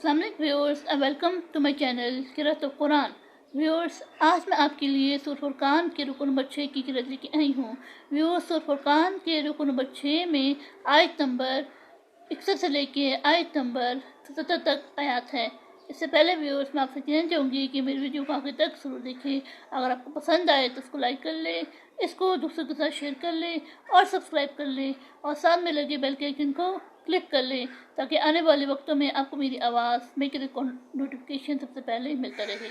अस्सलाम वालेकुम viewers, welcome to my channel क़िराअत कुरान। व्यूअर्स, आज मैं आपके लिए सूरह फुरकान के रुकन नंबर 6 की क़िराअत लेके आई हूँ। व्यूअर्स, सूरह फुरकान के रुकन नंबर 6 में आयत नंबर 61 से लेके आयत नंबर 77 तक आयत है। इससे पहले व्यूअर्स, मैं आपसे कहना चाहूँगी कि मेरी वीडियो को आगे तक ज़रूर देखें। अगर आपको पसंद आए तो इसको लाइक कर लें, इसको दूसरों के साथ शेयर कर लें और सब्सक्राइब कर लें और साथ में लगे बेल के आइकन को क्लिक कर लें ताकि आने वाले वक्तों में आपको मेरी आवाज़ मेरे नोटिफिकेशन सबसे पहले मिलता रहे।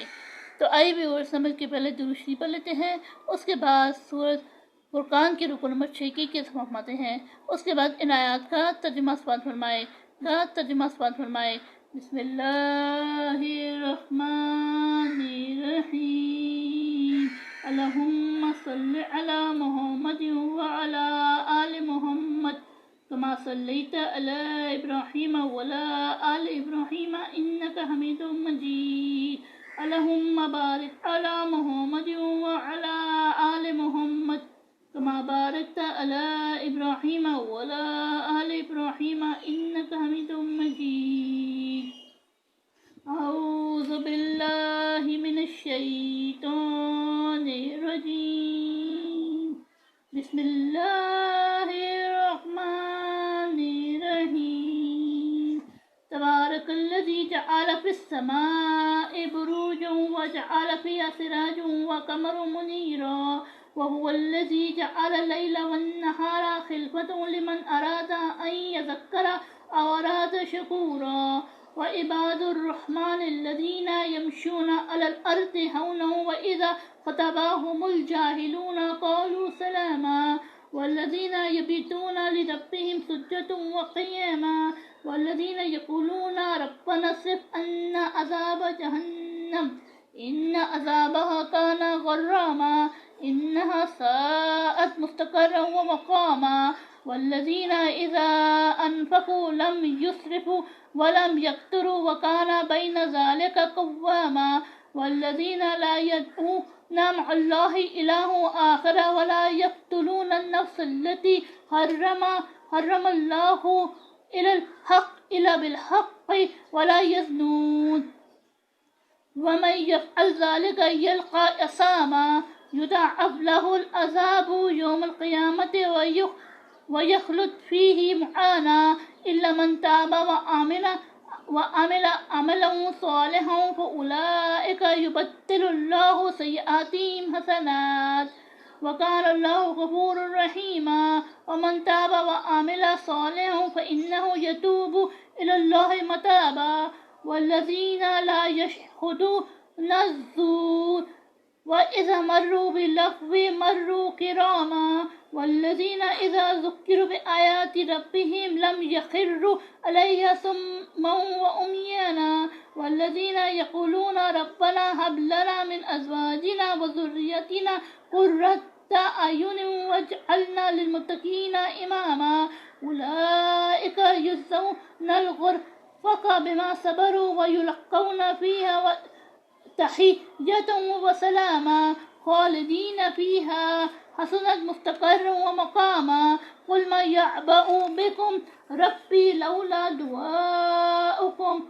तो आइए व्यूअर्स, समझ के पहले दुरूद शरीफ पढ़ लेते हैं, उसके बाद सूरह फुरकान के रुकन नंबर 6 की समाप्त हैं। उसके बाद इन आयात का तर्जुमा फरमाए। बिस्मिल्लाहिर्रहमानिर्रहीम। अल्लाहुम्मा सल्लि अला मुहम्मद व अला आलि मुहम्मद कमा सल्लैता अला इब्राहीम व अला आलि इब्राहीम इन्नका हमीदुम मजीद। अल्लाहुम्मा बारिक अला मुहम्मद व अला आलि मुहम्मद कमा बारकता अला इब्राहीम व अला आलि इब्राहीम इन्नका हमीदुम मजीद। अऊज़ु बिल्लाहि मिनश शैतानिर रजीम। बिस्मिल्लाहिर्रहमानिर्रहीम। तबारकल्लज़ी जअल फ़िस्समाइ बुरूजन व जअल फ़ीहा सिराजन व क़मरन मुनीरा वहुवल्लज़ी जअल लैला वन्नहारा ख़िलफ़तन लिमन अरादा अन यज़क्करा औ अरादा शकूरा। व इबादुर्रहमानिल्लज़ीना यमशूना अलल अर्दि हौना व इज़ा ख़तबहुमुल जाहिलूना क़ालू सलामा। वल्लज़ीना यबीतूना लिरब्बिहिम सुज्जदन व क़ियामा। वल्लज़ीना यक़ूलूना रब्बना स्रिफ़ अन्ना अज़ाब जहन्नम इन्न अज़ाबहा काना ग़र्रामा इन्नहा साअत मुस्तक़र्रन व मक़ामा। वल्लज़ीना इज़ा अनफ़क़ू लम युस्रिफ़ू व लम यक़्तुरू व काना बैन ज़ालिका क़व्वामा। वल्लज़ीना ला यदऊना मअल्लाहि इलाहन आख़र व ला यक़्तुलूना अन-नफ़्सल्लती हर्रमल्लाहु इल्ला बिल-हक़्क़ि व ला यज़्नून। वमन यफ़अल ज़ालिका यल्क़ा असामा युदअफ़ लहुल अज़ाबु यौमल क़ियामति व यख़्लुद फ़ीहि मुहाना इल्ला मन ताब व अमिल अमलन सालिहन फ़उलाइका युबद्दिलुल्लाहु सय्यिआतिहिम हसनात व काना अल्लाहु गफ़ूरुर रहीमा। वमन ताब व अमिल सालिहन फ़इन्नहु यतूबु इलल्लाहि मताबा। वल्लज़ीना ला यशहदूना अज़्ज़ूर व इज़ा मर्रू बिल्लग़्वि मर्रू किरामा। वल्लज़ीना इज़ा ज़ुक्किरू बिआयाति रब्बिहिम लम यख़िर्रू अलैहा सुम्मन व उम्याना। वल्लज़ीना यक़ूलूना रब्बना हब लना मिन अज़वाजिना व ज़ुर्रिय्यतिना क़ुर्रता अयुनिन वजअलना लिलमुत्तक़ीना इमामा। उलाइका युज़्ज़ौनल ग़ुरफ़ता बिमा सबरू व युलक़्क़ौना फ़ीहा तहिय्यतन व सलामा ख़ालिदीन फ़ीहा हसुनत मुस्तक़र्रन व मक़ामा। क़ुल मन यअबअु बिकुम रब्बी लौला दुआउकुम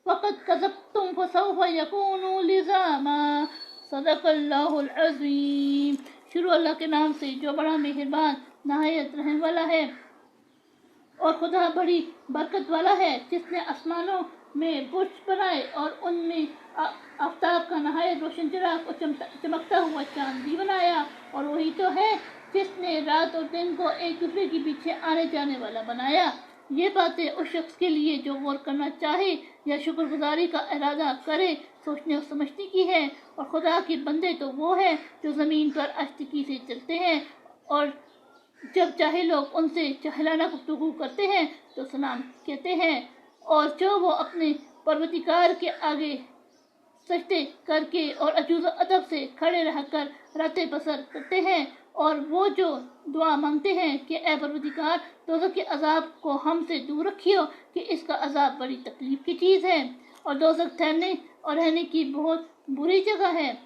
फ़क़द कज़्ज़बतुम फ़सौफ़ यकूनु लिज़ामा। सदक़ल्लाहुल अज़ीम। शुरू अल्लाह के नाम से जो बड़ा मेहरबान नहायत रहम वाला है। और खुदा बड़ी बरकत वाला है, जिसने आसमानों में बुर्ज बनाए और उनमें आफ़ताब का नहायत रोशन चिराग और चमकता हुआ चाँद भी बनाया। और वही तो है जिसने रात और दिन को एक दूसरे के पीछे आने जाने वाला बनाया। ये बातें उस शख्स के लिए जो गौर करना चाहे या शुक्रगुजारी का इरादा करे सोचने और समझने की है। और खुदा के बंदे तो वो है जो ज़मीन पर आस्तिकी से चलते हैं और जब चाहे लोग उनसे चहलाना गुफ्तगू करते हैं तो सलाम कहते हैं। और जो वो अपने परवरदिगार के आगे सजदे करके और अजूज़ अदब से खड़े रहकर रातें बसर करते हैं। और वो जो दुआ मांगते हैं कि ए परवरदिगार, दोज़ख के अज़ाब को हमसे दूर रखियो कि इसका अज़ाब बड़ी तकलीफ़ की चीज़ है और दोज़ख ठहरने और रहने की बहुत बुरी जगह है।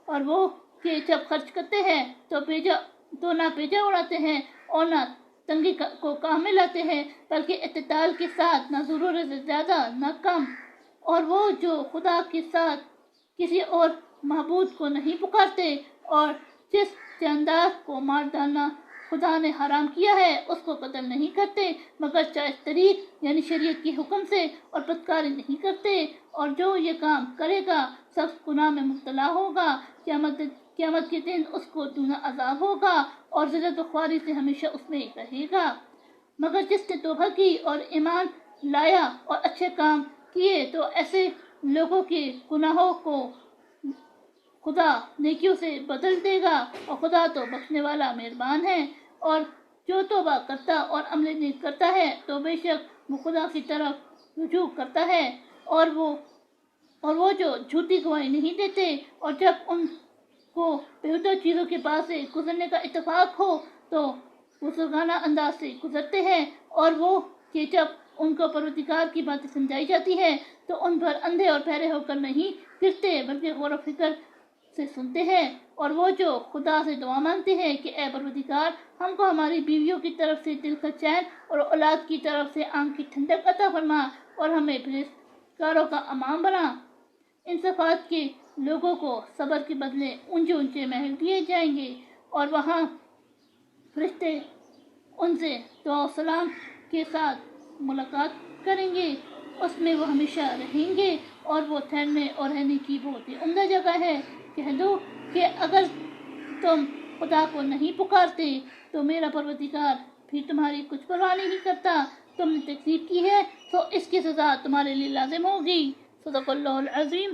और वो कि जब खर्च करते हैं तो ना बेजा उड़ाते हैं और ना تنگی کو کامل لاتے ہیں، بلکہ اعتدال کے ساتھ، نہ ضرورت سے زیادہ نہ کم۔ اور وہ جو خدا کے ساتھ کسی اور معبود کو نہیں پکارتے اور جس جاندار کو مار ڈالنا خدا نے حرام کیا ہے اس کو قتل نہیں کرتے مگر جائز طریق یعنی شریعت کے حکم سے، اور بدکاری نہیں کرتے، اور جو یہ کام کرے گا سخت گناہ میں مبتلا ہوگا، قیامت کے دن اس کو دونا عذاب ہوگا اور ذلت و خواری سے ہمیشہ اس میں رہے گا۔ مگر جس نے توبہ کی اور ایمان لایا اور اچھے کام کیے تو ایسے لوگوں کے گناہوں کو خدا نیکیوں سے بدل دے گا، اور خدا تو بخشنے والا مہربان ہے۔ اور جو توبہ کرتا اور عمل نیک کرتا ہے تو بے شک وہ خدا کی طرف رجوع کرتا ہے، اور وہ جو جھوٹی گواہی نہیں دیتے، اور جب ان کو بہتر چیزوں کے پاس سے گزرنے کا اتفاق ہو تو بزرگانہ انداز سے گزرتے ہیں، اور وہ کہ جب ان کو پروردگار کی باتیں سمجھائی جاتی ہے تو ان پر اندھے اور بہرے ہو کر نہیں پھرتے بلکہ غور و فکر سے سنتے ہیں، اور وہ جو خدا سے دعا مانگتے ہیں کہ اے پروردگار ہم کو ہماری بیویوں کی طرف سے دل کا چین اور اولاد کی طرف سے آنکھ کی ٹھنڈک عطا فرما اور ہمیں پرہیزگاروں کا امام بنا۔ ان صفات کے لوگوں کو صبر کے بدلے اونچے اونچے محل دیے جائیں گے، اور وہاں فرشتے ان سے دعا و سلام کے ساتھ ملاقات کریں گے، اس میں وہ ہمیشہ رہیں گے، اور وہ ٹھہرنے اور رہنے کی بہت ہی عمدہ جگہ ہے۔ کہہ دو کہ اگر تم خدا کو نہیں پکارتے تو میرا پروردگار بھی تمہاری کچھ پرواہ نہیں کرتا، تم نے تکذیب کی ہے تو اس کی سزا تمہارے لیے لازم ہوگی۔ صدق اللہ العظیم۔